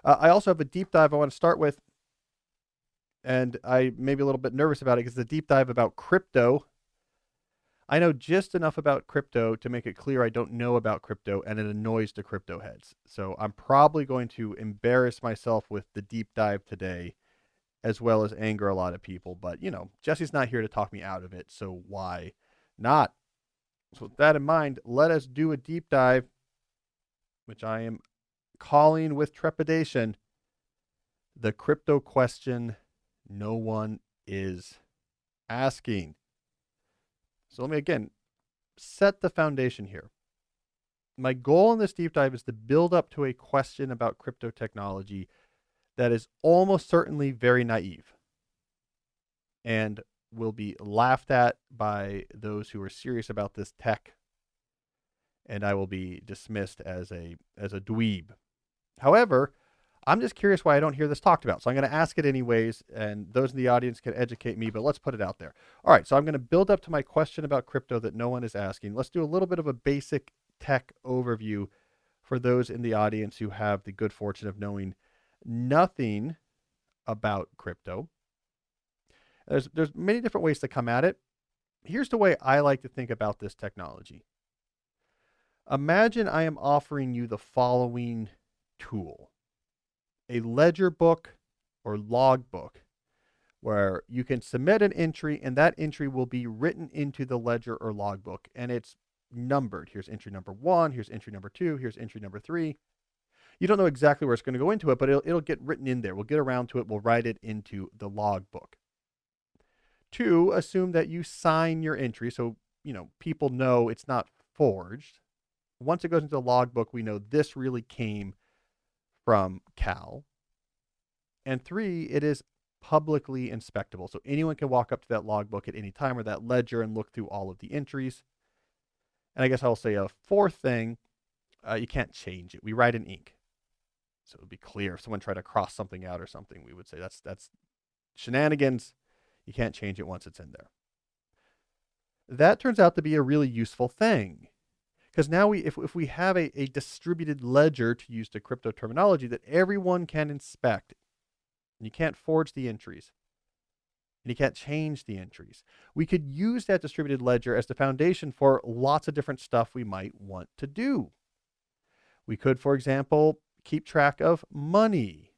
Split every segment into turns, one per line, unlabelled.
I also have a deep dive I want to start with, and I may be a little bit nervous about it because it's a deep dive about crypto. I know just enough about crypto to make it clear I don't know about crypto, and it annoys the crypto heads. So I'm probably going to embarrass myself with the deep dive today, as well as anger a lot of people. But, Jesse's not here to talk me out of it, so why not? So, with that in mind, let us do a deep dive, which I am calling with trepidation the crypto question no one is asking. So, let me again set the foundation here. My goal in this deep dive is to build up to a question about crypto technology that is almost certainly very naive and will be laughed at by those who are serious about this tech, and I will be dismissed as a dweeb. However, I'm just curious why I don't hear this talked about. So I'm going to ask it anyways, and those in the audience can educate me, but let's put it out there. All right, so I'm going to build up to my question about crypto that no one is asking. Let's do a little bit of a basic tech overview for those in the audience who have the good fortune of knowing nothing about crypto. There's many different ways to come at it. Here's the way I like to think about this technology. Imagine I am offering you the following tool: a ledger book or log book where you can submit an entry and that entry will be written into the ledger or log book, and it's numbered. Here's entry number 1, here's entry number 2, here's entry number 3. You don't know exactly where it's going to go into it, but it'll get written in there. We'll get around to it. We'll write it into the log book. 2, assume that you sign your entry so, people know it's not forged. Once it goes into the log book, we know this really came from Cal. And 3, it is publicly inspectable. So anyone can walk up to that logbook at any time or that ledger and look through all of the entries. And I guess I'll say a 4th thing, you can't change it. We write in ink. So it would be clear if someone tried to cross something out or something, we would say that's shenanigans. You can't change it once it's in there. That turns out to be a really useful thing. Because now if we have a distributed ledger, to use the crypto terminology, that everyone can inspect, and you can't forge the entries, and you can't change the entries, we could use that distributed ledger as the foundation for lots of different stuff we might want to do. We could, for example, keep track of money.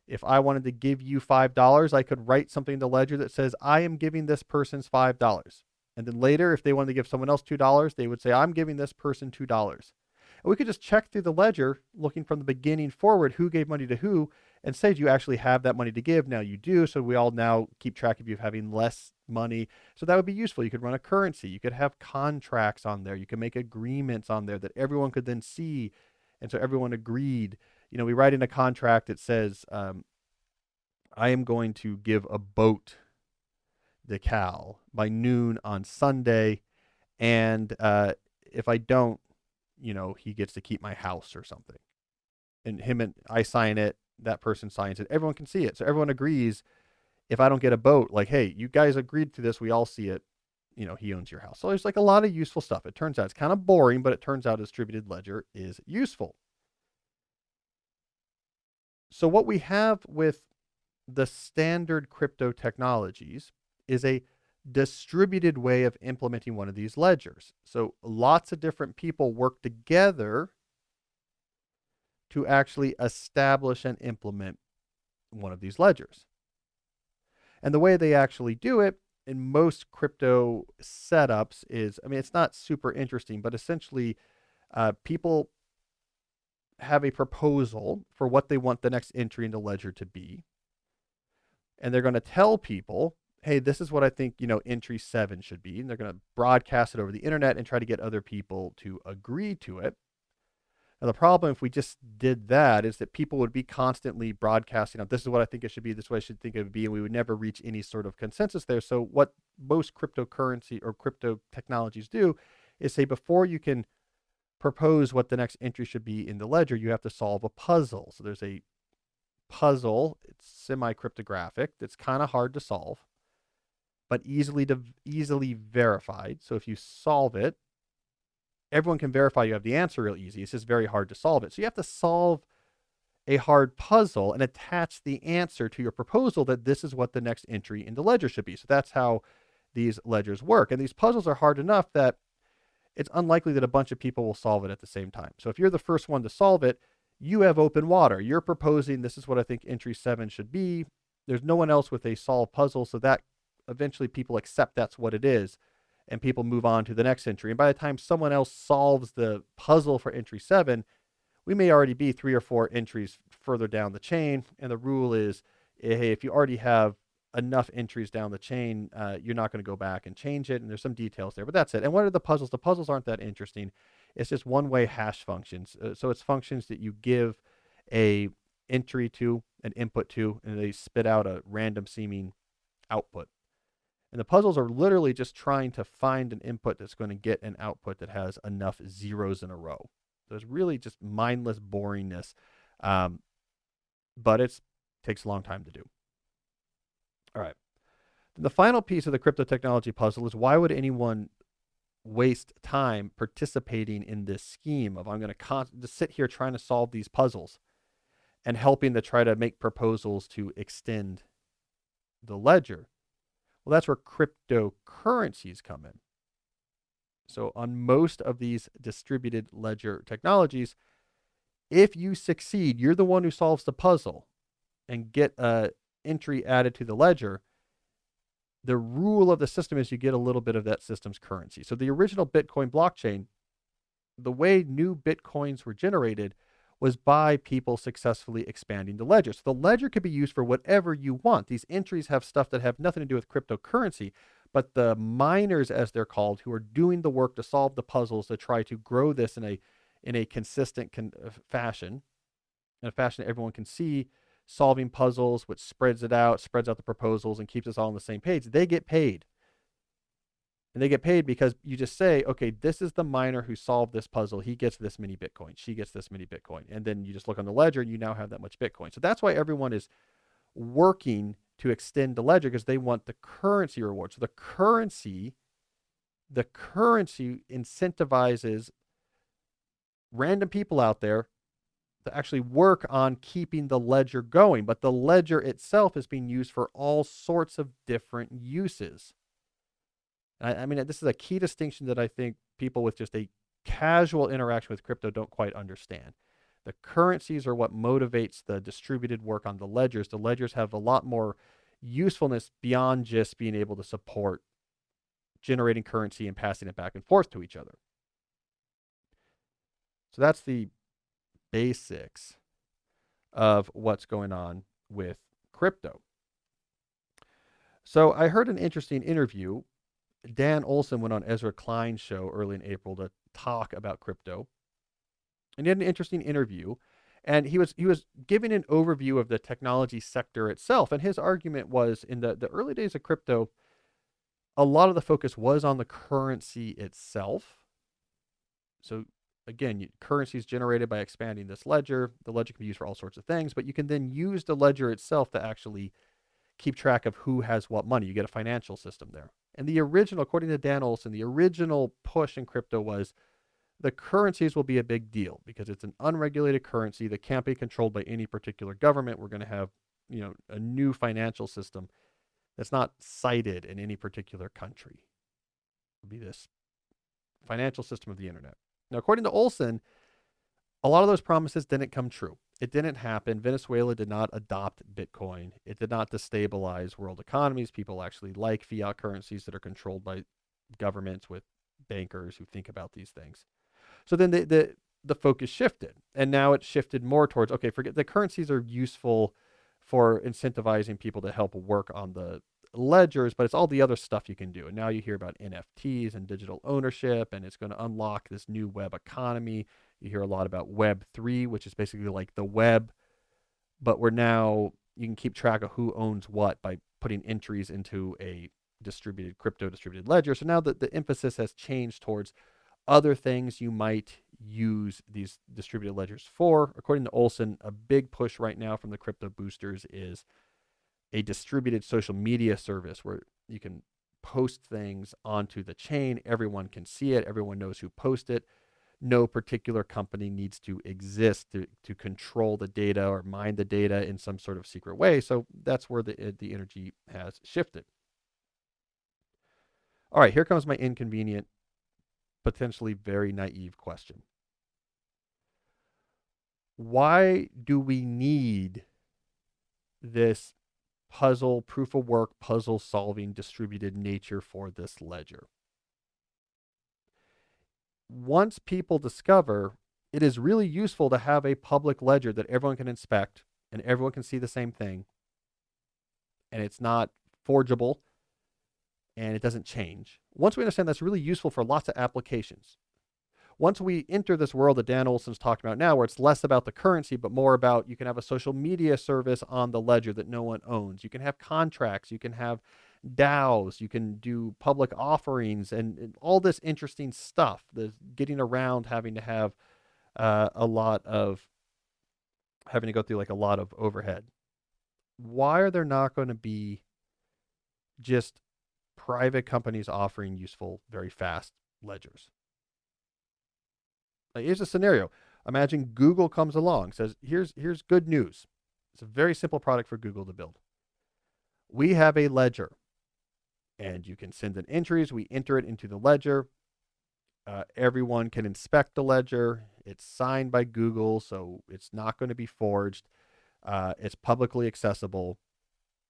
If I wanted to give you $5, I could write something in the ledger that says, I am giving this person's $5. And then later, if they wanted to give someone else $2, they would say, I'm giving this person $2. And we could just check through the ledger, looking from the beginning forward, who gave money to who, and say, do you actually have that money to give? Now you do. So we all now keep track of you having less money. So that would be useful. You could run a currency. You could have contracts on there. You can make agreements on there that everyone could then see. And so everyone agreed. We write in a contract that says, I am going to give a boat to Cal by noon on Sunday. And if I don't, he gets to keep my house or something. And I sign it, that person signs it, everyone can see it. So everyone agrees, if I don't get a boat, like, hey, you guys agreed to this, we all see it, he owns your house. So there's like a lot of useful stuff. It turns out it's kind of boring, but it turns out a distributed ledger is useful. So what we have with the standard crypto technologies is a distributed way of implementing one of these ledgers. So lots of different people work together to actually establish and implement one of these ledgers. And the way they actually do it in most crypto setups is, it's not super interesting, but essentially people have a proposal for what they want the next entry in the ledger to be. And they're going to tell people, hey, this is what I think, entry 7 should be. And they're going to broadcast it over the internet and try to get other people to agree to it. Now, the problem, if we just did that, is that people would be constantly broadcasting, this is what I think it should be, this is what I should think it would be, and we would never reach any sort of consensus there. So what most cryptocurrency or crypto technologies do is say, before you can propose what the next entry should be in the ledger, you have to solve a puzzle. So there's a puzzle, it's semi-cryptographic, that's kind of hard to solve, but easily verified. So if you solve it, everyone can verify you have the answer real easy. It's just very hard to solve it. So you have to solve a hard puzzle and attach the answer to your proposal that this is what the next entry in the ledger should be. So that's how these ledgers work. And these puzzles are hard enough that it's unlikely that a bunch of people will solve it at the same time. So if you're the first one to solve it, you have open water. You're proposing this is what I think entry 7 should be. There's no one else with a solved puzzle, so that eventually people accept that's what it is, and people move on to the next entry. And by the time someone else solves the puzzle for entry 7, we may already be 3 or 4 entries further down the chain. And the rule is, hey, if you already have enough entries down the chain, you're not going to go back and change it. And there's some details there, but that's it. And what are the puzzles? The puzzles aren't that interesting. It's just one-way hash functions. So it's functions that you give a entry to, an input to, and they spit out a random seeming output. And the puzzles are literally just trying to find an input that's going to get an output that has enough zeros in a row. So it's really just mindless boringness, but it takes a long time to do. All right. Then the final piece of the crypto technology puzzle is, why would anyone waste time participating in this scheme of, I'm going to just sit here trying to solve these puzzles and helping to try to make proposals to extend the ledger? Well, that's where cryptocurrencies come in. So on most of these distributed ledger technologies, if you succeed, you're the one who solves the puzzle and get a entry added to the ledger, the rule of the system is you get a little bit of that system's currency. So the original Bitcoin blockchain, the way new Bitcoins were generated was by people successfully expanding the ledger. So the ledger could be used for whatever you want. These entries have stuff that have nothing to do with cryptocurrency, but the miners, as they're called, who are doing the work to solve the puzzles to try to grow this in a consistent fashion, in a fashion that everyone can see, solving puzzles, which spreads out the proposals and keeps us all on the same page. They get paid. And they get paid because you just say, okay, this is the miner who solved this puzzle. He gets this many Bitcoin. She gets this many Bitcoin. And then you just look on the ledger and you now have that much Bitcoin. So that's why everyone is working to extend the ledger, because they want the currency reward. So the currency incentivizes random people out there to actually work on keeping the ledger going. But the ledger itself is being used for all sorts of different uses. I mean, this is a key distinction that I think people with just a casual interaction with crypto don't quite understand. The currencies are what motivates the distributed work on the ledgers. The ledgers have a lot more usefulness beyond just being able to support generating currency and passing it back and forth to each other. So that's the basics of what's going on with crypto. So I heard an interesting interview. Dan Olsen went on Ezra Klein's show early in April to talk about crypto. And he had an interesting interview. And he was giving an overview of the technology sector itself. And his argument was, in the early days of crypto, a lot of the focus was on the currency itself. So again, currency is generated by expanding this ledger. The ledger can be used for all sorts of things, but you can then use the ledger itself to actually keep track of who has what money. You get a financial system there. And the original, according to Dan Olsen, the original push in crypto was the currencies will be a big deal because it's an unregulated currency that can't be controlled by any particular government. We're going to have, a new financial system that's not cited in any particular country. It'll be this financial system of the internet. Now, according to Olsen, a lot of those promises didn't come true. It didn't happen. Venezuela did not adopt Bitcoin. It did not destabilize world economies. People actually like fiat currencies that are controlled by governments with bankers who think about these things. So then the focus shifted, and now it shifted more towards, okay, forget the currencies are useful for incentivizing people to help work on the ledgers, but it's all the other stuff you can do. And now you hear about NFTs and digital ownership, and it's going to unlock this new web economy. You hear a lot about Web 3, which is basically like the web, but you can keep track of who owns what by putting entries into a distributed ledger. So now the emphasis has changed towards other things you might use these distributed ledgers for. According to Olsen, a big push right now from the crypto boosters is a distributed social media service where you can post things onto the chain. Everyone can see it. Everyone knows who posted it. no particular company needs to exist to control the data or mine the data in some sort of secret way. So that's where the energy has shifted. All right, here comes my inconvenient, potentially very naive question. Why do we need this puzzle, proof of work, puzzle solving, distributed nature for this ledger? Once people discover it is really useful to have a public ledger that everyone can inspect and everyone can see the same thing, and it's not forgeable and it doesn't change. Once we understand that's really useful for lots of applications. Once we enter this world that Dan Olsen's talking about now, where it's less about the currency, but more about you can have a social media service on the ledger that no one owns. You can have contracts. You can have DAOs. You can do public offerings and all this interesting stuff. The getting around having to have having to go through like a lot of overhead. Why are there not going to be just private companies offering useful, very fast ledgers? Like, here's a scenario. Imagine Google comes along, says, here's good news. It's a very simple product for Google to build. We have a ledger, and you can send in entries. We enter it into the ledger. Everyone can inspect the ledger. It's signed by Google, so it's not going to be forged. It's publicly accessible.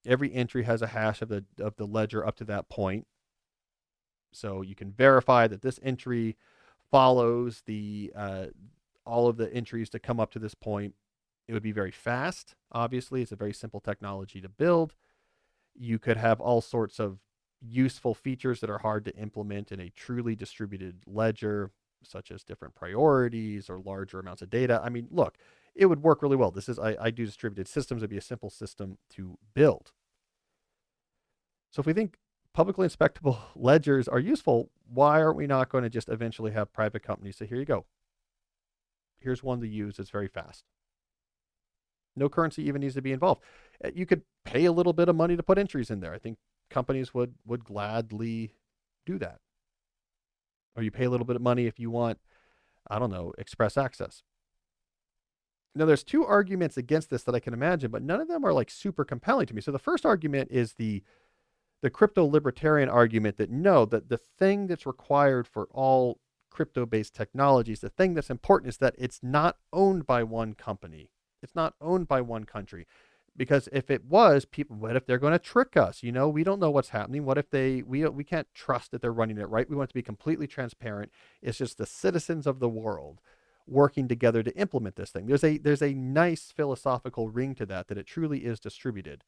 Every entry has a hash of the ledger up to that point. So you can verify that this entry follows all of the entries to come up to this point. It would be very fast. Obviously, it's a very simple technology to build. You could have all sorts of useful features that are hard to implement in a truly distributed ledger, such as different priorities or larger amounts of data. I mean, look, it would work really well. I do distributed systems. It'd be a simple system to build. So if we think publicly inspectable ledgers are useful, why aren't we not going to just eventually have private companies say, here you go. Here's one to use. It's very fast. No currency even needs to be involved. You could pay a little bit of money to put entries in there. I think companies would gladly do that. Or you pay a little bit of money if you want, I don't know, express access. Now, there's two arguments against this that I can imagine, but none of them are like super compelling to me. So the first argument is the crypto-libertarian argument that no, that the thing that's required for all crypto-based technologies, the thing that's important is that it's not owned by one company. It's not owned by one country. Because if it was, what if they're going to trick us? You know, we don't know what's happening. What if we can't trust that they're running it right? We want it to be completely transparent. It's just the citizens of the world working together to implement this thing. There's a nice philosophical ring to that it truly is distributed,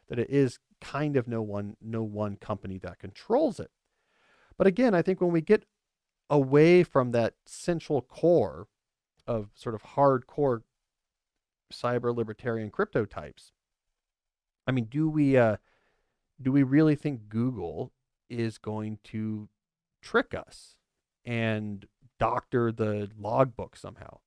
that it is kind of no one company that controls it. But again, I think when we get away from that central core of sort of hardcore cyber-libertarian crypto types, I mean, do we really think Google is going to trick us and doctor the logbook somehow?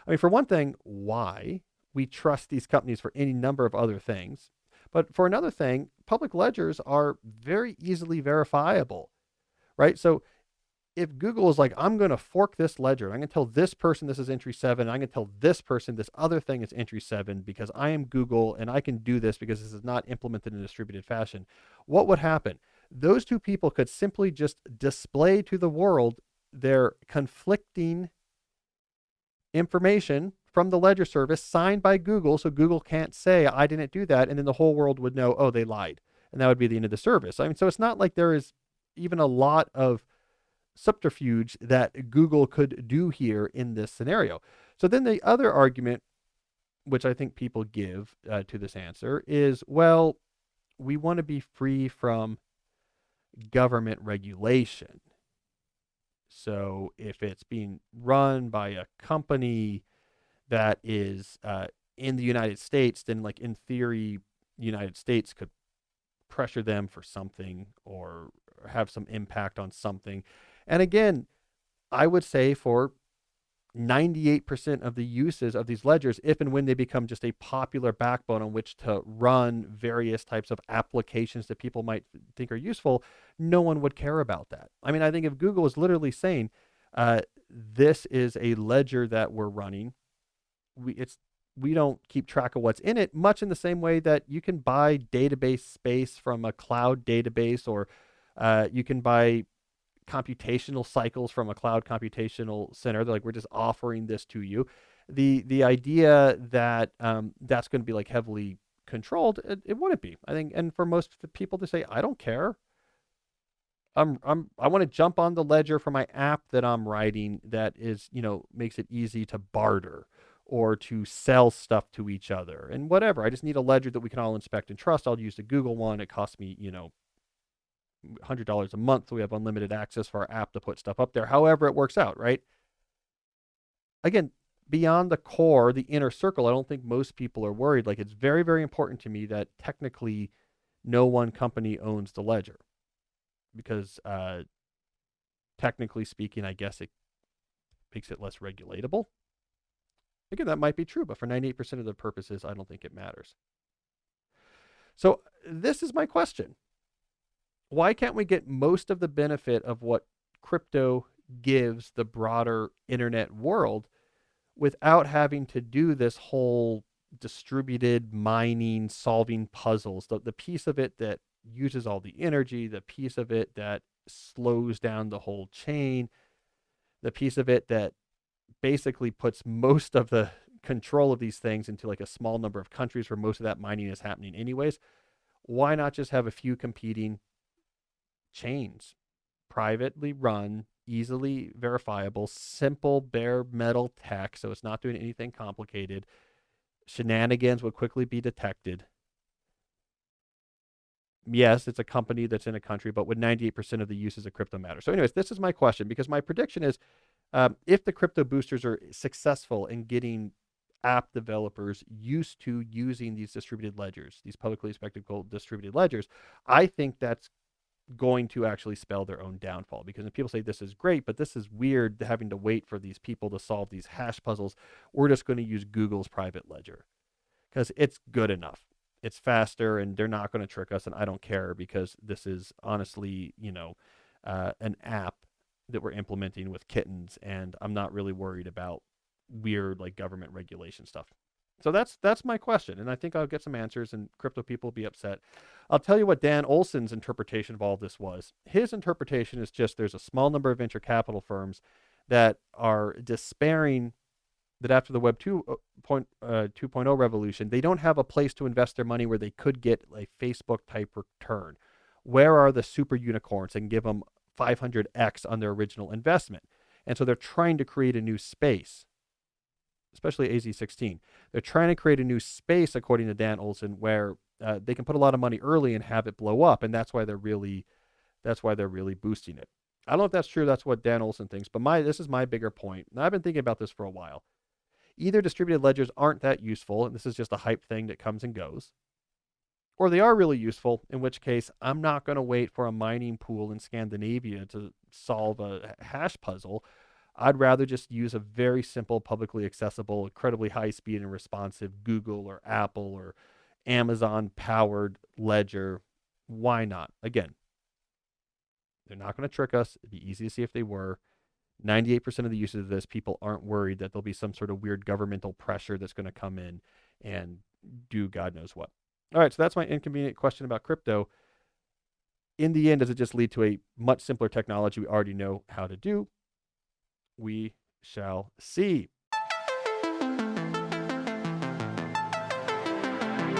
I mean, for one thing, why? We trust these companies for any number of other things. But for another thing, public ledgers are very easily verifiable, right? So if Google is like, I'm going to fork this ledger, and I'm going to tell this person this is entry 7, and I'm going to tell this person this other thing is entry 7 because I am Google and I can do this because this is not implemented in a distributed fashion, what would happen? Those two people could simply just display to the world their conflicting information from the ledger service signed by Google, so Google can't say, I didn't do that, and then the whole world would know, oh, they lied. And that would be the end of the service. I mean, so it's not like there is even a lot of subterfuge that Google could do here in this scenario. So then the other argument, which I think people give to this answer, is, well, we want to be free from government regulation. So if it's being run by a company that is in the United States, then like in theory, the United States could pressure them for something or have some impact on something. And again, I would say for 98% of the uses of these ledgers, if and when they become just a popular backbone on which to run various types of applications that people might think are useful, no one would care about that. I mean, I think if Google is literally saying, this is a ledger that we're running. We don't keep track of what's in it, much in the same way that you can buy database space from a cloud database, or you can buy computational cycles from a cloud computational center. They're like, we're just offering this to you. The idea that that's going to be like heavily controlled, it wouldn't be, I think. And for most people to say, I don't care. I want to jump on the ledger for my app that I'm writing that is, makes it easy to barter or to sell stuff to each other and whatever. I just need a ledger that we can all inspect and trust. I'll use the Google one. It costs me, $100 a month. So we have unlimited access for our app to put stuff up there. However it works out, right? Again, beyond the core, the inner circle, I don't think most people are worried. Like, it's very, very important to me that technically no one company owns the ledger, because technically speaking, I guess it makes it less regulatable. Again, that might be true, but for 98% of the purposes, I don't think it matters. So this is my question. Why can't we get most of the benefit of what crypto gives the broader internet world without having to do this whole distributed mining, solving puzzles? The piece of it that uses all the energy, the piece of it that slows down the whole chain, the piece of it that basically puts most of the control of these things into like a small number of countries where most of that mining is happening anyways. Why not just have a few competing chains, privately run, easily verifiable, simple bare metal tech, so it's not doing anything complicated? Shenanigans would quickly be detected. Yes, it's a company that's in a country, but would 98% of the uses of crypto matter? So anyways, this is my question, because my prediction is if the crypto boosters are successful in getting app developers used to using these distributed ledgers, these publicly inspected distributed ledgers, I think that's going to actually spell their own downfall. Because when people say this is great, but this is weird having to wait for these people to solve these hash puzzles, we're just going to use Google's private ledger because it's good enough. It's faster and they're not going to trick us, and I don't care, because this is honestly, an app that we're implementing with kittens, and I'm not really worried about weird like government regulation stuff. So that's my question, and I think I'll get some answers, and crypto people will be upset. I'll tell you what Dan Olsen's interpretation of all this was. His interpretation is just there's a small number of venture capital firms that are despairing that after the Web 2.0 revolution, they don't have a place to invest their money where they could get a Facebook type return. Where are the super unicorns and give them 500x on their original investment? And so they're trying to create a new space, especially AZ16. They're trying to create a new space, according to Dan Olsen, where they can put a lot of money early and have it blow up, and that's why they're really boosting it. I don't know if that's true. That's what Dan Olsen thinks, but this is my bigger point. And I've been thinking about this for a while. Either distributed ledgers aren't that useful, and this is just a hype thing that comes and goes, or they are really useful, in which case I'm not going to wait for a mining pool in Scandinavia to solve a hash puzzle. I'd rather just use a very simple, publicly accessible, incredibly high speed and responsive Google or Apple or Amazon powered ledger. Why not? Again, they're not going to trick us. It'd be easy to see if they were. 98% of the uses of this, people aren't worried that there'll be some sort of weird governmental pressure that's going to come in and do God knows what. All right, so that's my inconvenient question about crypto. In the end, does it just lead to a much simpler technology we already know how to do? We shall see.